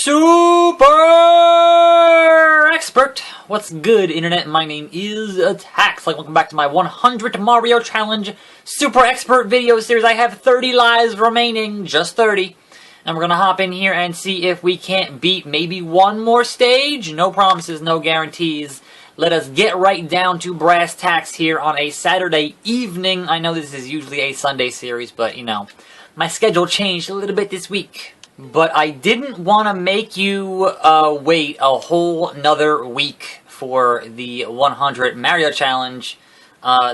Super Expert! What's good, Internet? My name is Tacks. Welcome back to my 100 Mario Challenge Super Expert video series. I have 30 lives remaining, just 30. And we're gonna hop in here and see if we can't beat maybe one more stage. No promises, no guarantees. Let us get right down to brass tacks here on a Saturday evening. I know this is usually a Sunday series, but you know, my schedule changed a little bit this week. But I didn't want to make you wait a whole nother week for the 100 Mario Challenge.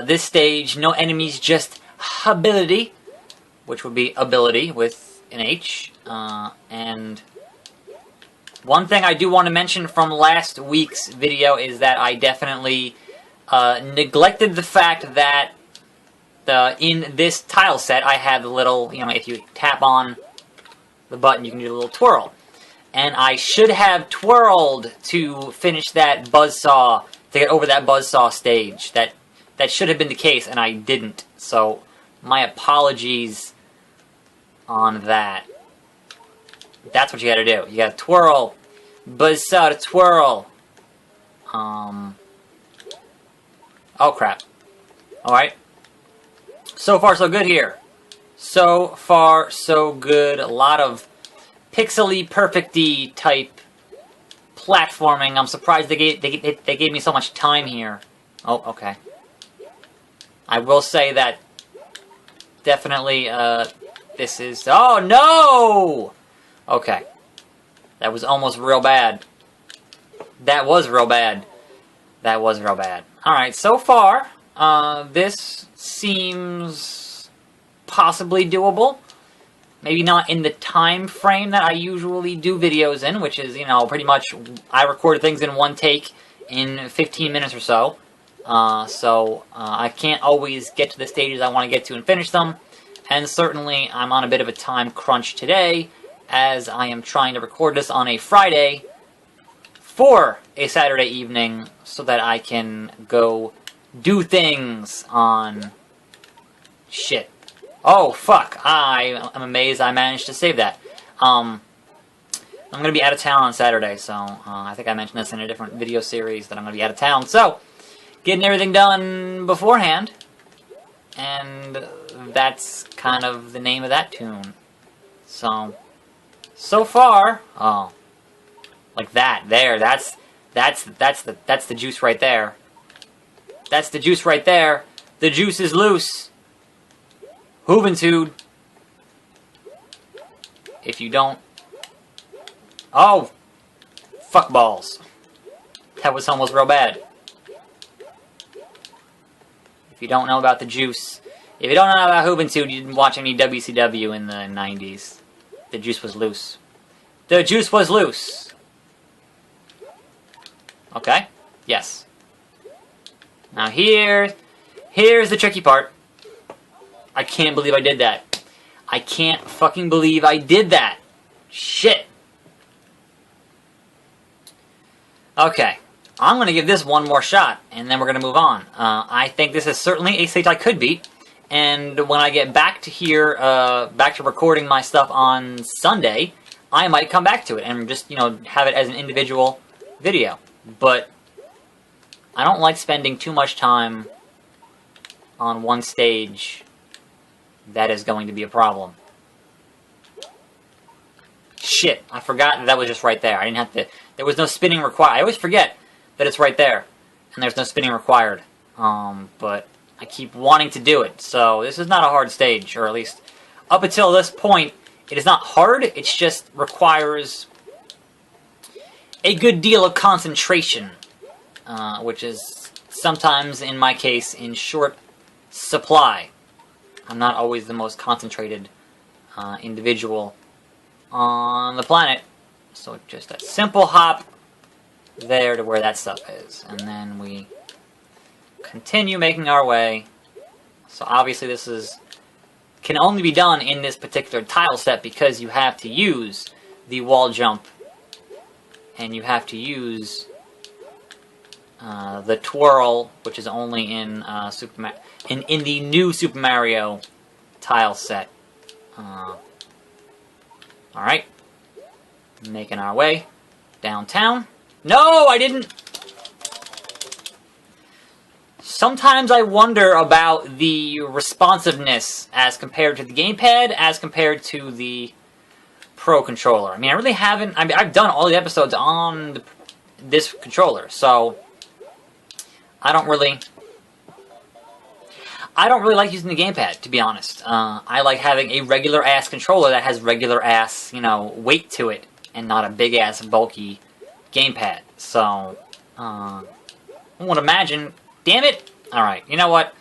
This stage, no enemies, just ability, which would be ability with an H. And one thing I do want to mention from last week's video is that I definitely neglected the fact that in this tile set I have the little, you know, if you tap on the button, you can do a little twirl. And I should have twirled to finish that buzzsaw, to get over that buzzsaw stage. That should have been the case, and I didn't. So, my apologies on that. That's what you gotta do. You gotta twirl. Buzzsaw to twirl. Oh, crap. Alright. So far, so good here. So far, so good. A lot of pixely, perfecty type platforming. I'm surprised they gave me so much time here. Oh, okay. I will say that definitely this is... Oh, no! Okay. That was almost real bad. That was real bad. That was real bad. Alright, so far, this seems possibly doable. Maybe not in the time frame that I usually do videos in, which is, you know, pretty much I record things in one take in 15 minutes or so. I can't always get to the stages I want to get to and finish them. And certainly I'm on a bit of a time crunch today, as I am trying to record this on a Friday for a Saturday evening so that I can go do things on... Shit. Oh, fuck. I'm amazed I managed to save that. I'm going to be out of town on Saturday, so I think I mentioned this in a different video series that I'm going to be out of town. So, getting everything done beforehand, and that's kind of the name of that tune. So far, oh, like that, there, that's the juice right there. That's the juice right there. The juice is loose. Juventude. If you don't... Oh! Fuck balls. That was almost real bad. If you don't know about the juice... If you don't know about Juventude, you didn't watch any WCW in the 90s. The juice was loose. The juice was loose! Okay? Yes. Now here's the tricky part. I can't believe I did that. I can't fucking believe I did that. Shit. Okay. I'm going to give this one more shot, and then we're going to move on. I think this is certainly a stage I could beat. And when I get back to here, back to recording my stuff on Sunday, I might come back to it and just, you know, have it as an individual video. But I don't like spending too much time on one stage. That is going to be a problem. Shit, I forgot that was just right there. I didn't have to... There was no spinning required. I always forget that it's right there. And there's no spinning required. But I keep wanting to do it. So this is not a hard stage, or at least up until this point, it is not hard. It just requires a good deal of concentration. Which is sometimes, in my case, in short supply. I'm not always the most concentrated individual on the planet. So just a simple hop there to where that stuff is. And then we continue making our way. So obviously this can only be done in this particular tile set because you have to use the wall jump. And you have to use the twirl, which is only in in the new Super Mario tile set. Alright. Making our way downtown. No, I didn't! Sometimes I wonder about the responsiveness as compared to the gamepad, as compared to the Pro controller. I mean, I really haven't... I mean, I've done all the episodes on this controller, so... I don't really like using the gamepad, to be honest. I like having a regular-ass controller that has regular-ass, you know, weight to it, and not a big-ass, bulky gamepad. So, I would imagine... Damn it! Alright, you know what?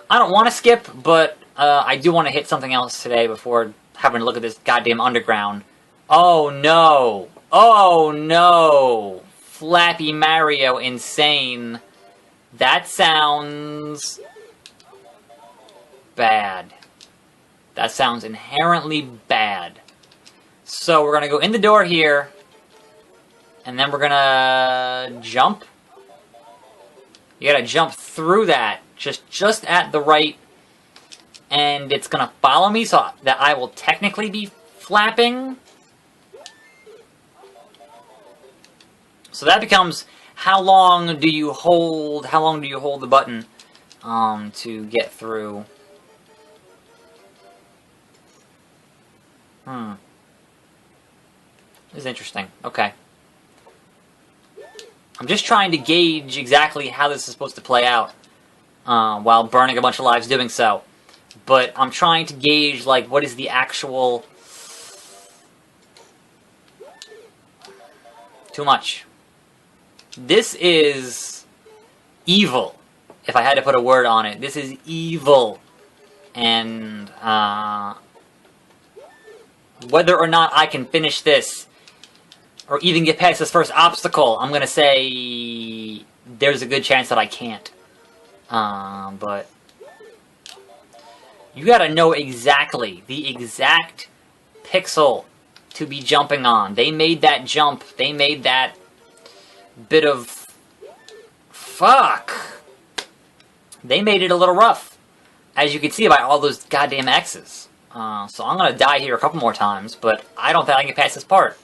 I don't want to skip, but I do want to hit something else today before having to look at this goddamn underground. Oh no! Oh no! Flappy Mario insane. That sounds... bad. That sounds inherently bad. So we're gonna go in the door here, and then we're gonna jump. You gotta jump through that, just at the right, and it's gonna follow me so that I will technically be flapping. So that becomes, how long do you hold the button to get through? This is interesting. Okay. I'm just trying to gauge exactly how this is supposed to play out while burning a bunch of lives doing so. But I'm trying to gauge, like, what is the actual... Too much. This is evil, if I had to put a word on it. This is evil. And, whether or not I can finish this, or even get past this first obstacle, I'm gonna say there's a good chance that I can't. But you gotta know exactly, the exact pixel to be jumping on. They made that jump, they made that bit of... Fuck! They made it a little rough, as you can see by all those goddamn X's. So I'm gonna die here a couple more times, but I don't think I can get past this part.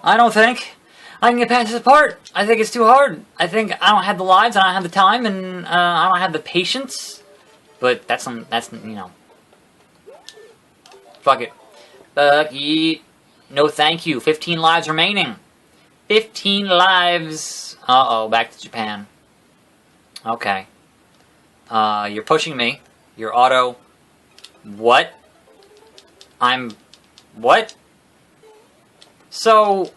I don't think I can get past this part. I think it's too hard. I think I don't have the lives, I don't have the time, and I don't have the patience. But that's, you know. Fuck it. Fuck it. No thank you. 15 lives remaining. 15 lives. Uh-oh, back to Japan. Okay. You're pushing me. You're auto... What? What? So,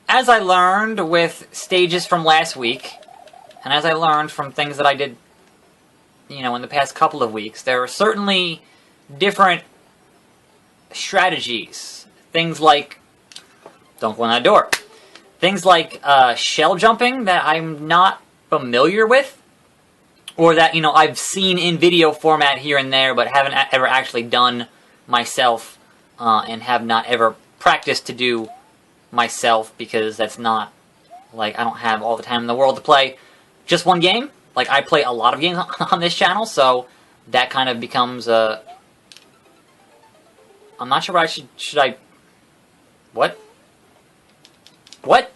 as I learned with stages from last week, and as I learned from things that I did, you know, in the past couple of weeks, there are certainly different strategies. Things like... Don't go in that door. Things like shell jumping that I'm not familiar with. Or that, you know, I've seen in video format here and there, but haven't ever actually done myself, and have not ever practiced to do myself, because that's not, like, I don't have all the time in the world to play just one game. Like, I play a lot of games on this channel, so that kind of becomes a... I'm not sure what I should I... What? What?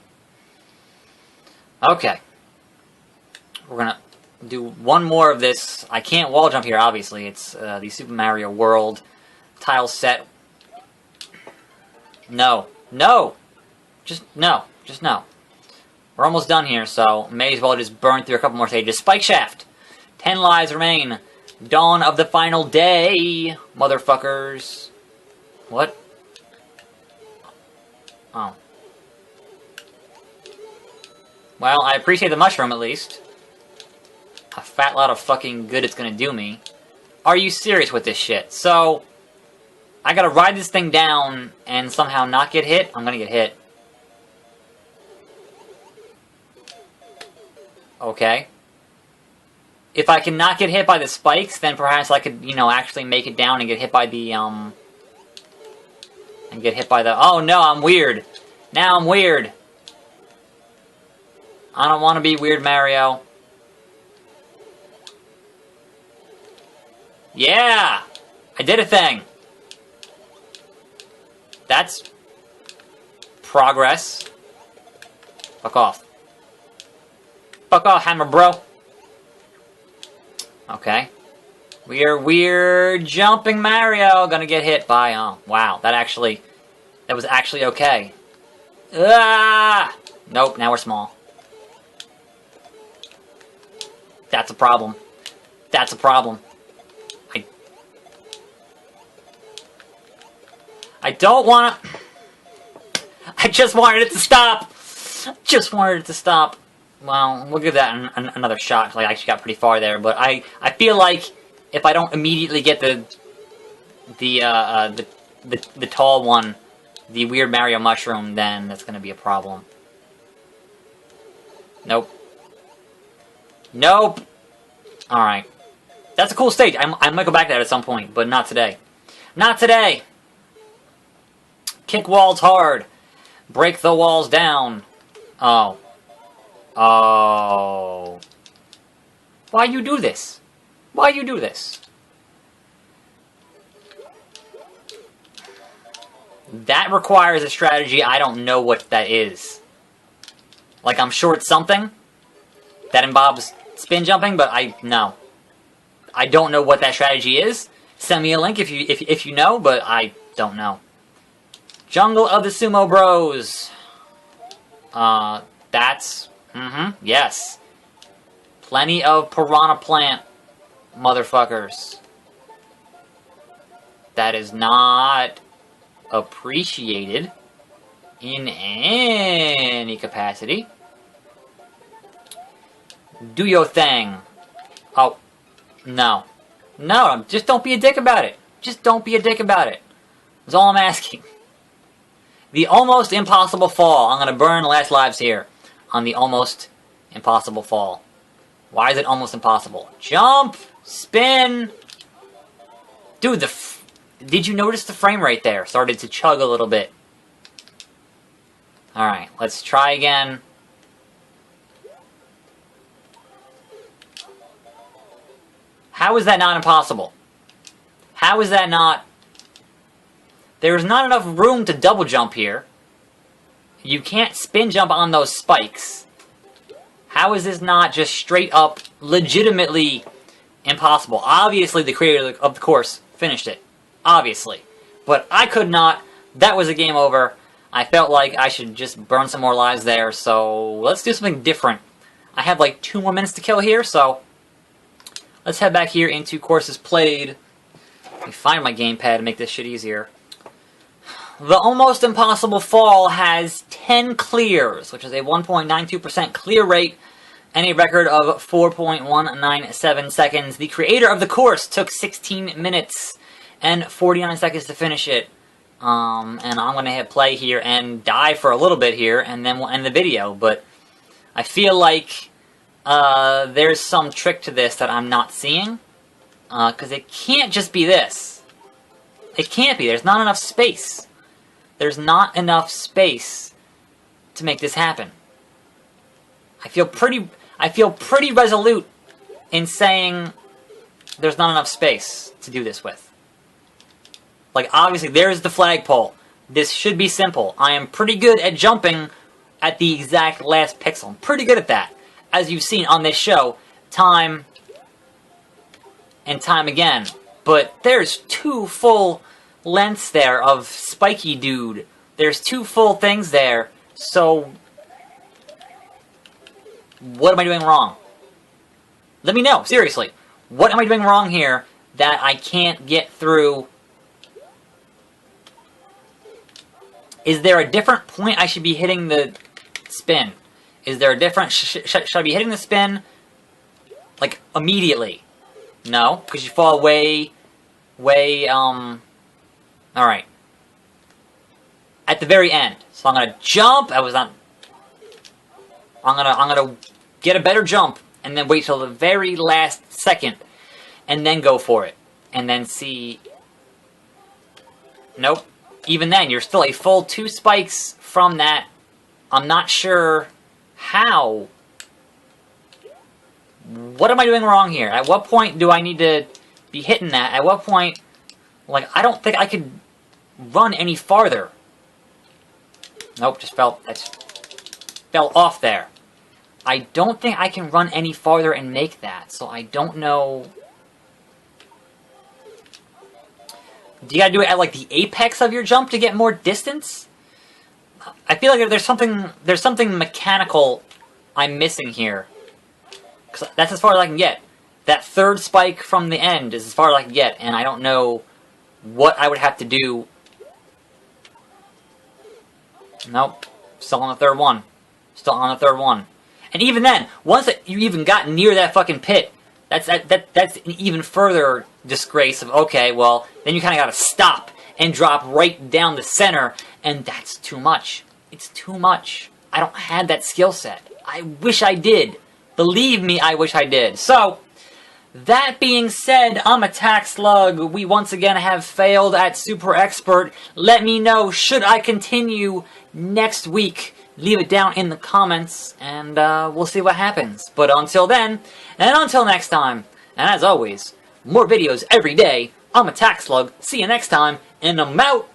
Okay. We're gonna do one more of this. I can't wall jump here, obviously. It's the Super Mario World tile set. No. No! Just no. Just no. We're almost done here, so may as well just burn through a couple more stages. Spike Shaft! 10 lives remain. Dawn of the final day, motherfuckers. What? Oh. Well, I appreciate the mushroom, at least. A fat lot of fucking good it's gonna do me. Are you serious with this shit? So, I gotta ride this thing down and somehow not get hit? I'm gonna get hit. Okay. If I can not get hit by the spikes, then perhaps I could, you know, actually make it down and get hit by the, And get hit by the... Oh no, I'm weird. Now I'm weird. I don't want to be weird, Mario. Yeah! I did a thing! That's progress. Fuck off. Fuck off, Hammer Bro. Okay. We're jumping Mario. Gonna get hit by, oh, wow. That was actually okay. Ah! Nope, now we're small. That's a problem. That's a problem. I don't wanna... I just wanted it to stop! Just wanted it to stop. Well, we'll give that another shot. Like, I actually got pretty far there, but I feel like if I don't immediately get the tall one, the weird Mario mushroom, then that's gonna be a problem. Nope. Nope! Alright. That's a cool stage. I might go back to that at some point, but not today. Not today! Kick walls hard. Break the walls down. Oh. Oh. Why you do this? Why you do this? That requires a strategy. I don't know what that is. Like, I'm sure it's something that involves spin jumping, but no. I don't know what that strategy is. Send me a link if you know, but I don't know. Jungle of the Sumo Bros. That's... yes. Plenty of piranha plant motherfuckers. That is not appreciated in any capacity. Do your thing. Oh, no. No, just don't be a dick about it. Just don't be a dick about it. That's all I'm asking. The almost impossible fall. I'm gonna burn last lives here on the almost impossible fall. Why is it almost impossible? Jump! Spin! Dude, did you notice the frame rate there? Started to chug a little bit. Alright, let's try again. How is that not impossible? How is that not... There's not enough room to double jump here. You can't spin jump on those spikes. How is this not just straight up, legitimately impossible? Obviously, the creator of the course finished it. Obviously. But I could not. That was a game over. I felt like I should just burn some more lives there, so let's do something different. I have like 2 more minutes to kill here, so let's head back here into courses played. Let me find my gamepad to make this shit easier. The Almost Impossible Fall has 10 clears, which is a 1.92% clear rate, and a record of 4.197 seconds. The creator of the course took 16 minutes and 49 seconds to finish it. And I'm going to hit play here and die for a little bit here, and then we'll end the video. But I feel like there's some trick to this that I'm not seeing. Because it can't just be this. It can't be. There's not enough space. There's not enough space to make this happen. I feel pretty resolute in saying there's not enough space to do this with. Like, obviously, there's the flagpole. This should be simple. I am pretty good at jumping at the exact last pixel. I'm pretty good at that. As you've seen on this show, time and time again. But there's 2 full lengths there of spiky dude. There's 2 full things there. So, what am I doing wrong? Let me know, seriously. What am I doing wrong here that I can't get through? Is there a different point I should be hitting the spin? Is there a different... Should I be hitting the spin, like, immediately? No, because you fall way... Alright. At the very end. So I'm gonna jump. I'm gonna get a better jump, and then wait till the very last second, and then go for it. And then see... Nope. Even then, you're still a full 2 spikes from that. I'm not sure how. What am I doing wrong here? At what point do I need to be hitting that? At what point... Like, I don't think I could run any farther. Nope, just fell off there. I don't think I can run any farther and make that, so I don't know. Do you gotta do it at like the apex of your jump to get more distance? I feel like there's something mechanical I'm missing here. 'Cause that's as far as I can get. That third spike from the end is as far as I can get, and I don't know what I would have to do. Nope. Still on the third one. Still on the third one. And even then, once you even got near that fucking pit, that's an even further disgrace of, okay, well, then you kind of got to stop and drop right down the center, and that's too much. It's too much. I don't have that skill set. I wish I did. Believe me, I wish I did. So, that being said, I'm a Tack Slug. We once again have failed at Super Expert. Let me know, should I continue next week? Leave it down in the comments, and we'll see what happens. But until then, and until next time, and as always, more videos every day. I'm a Tack Slug. See you next time, and I'm out.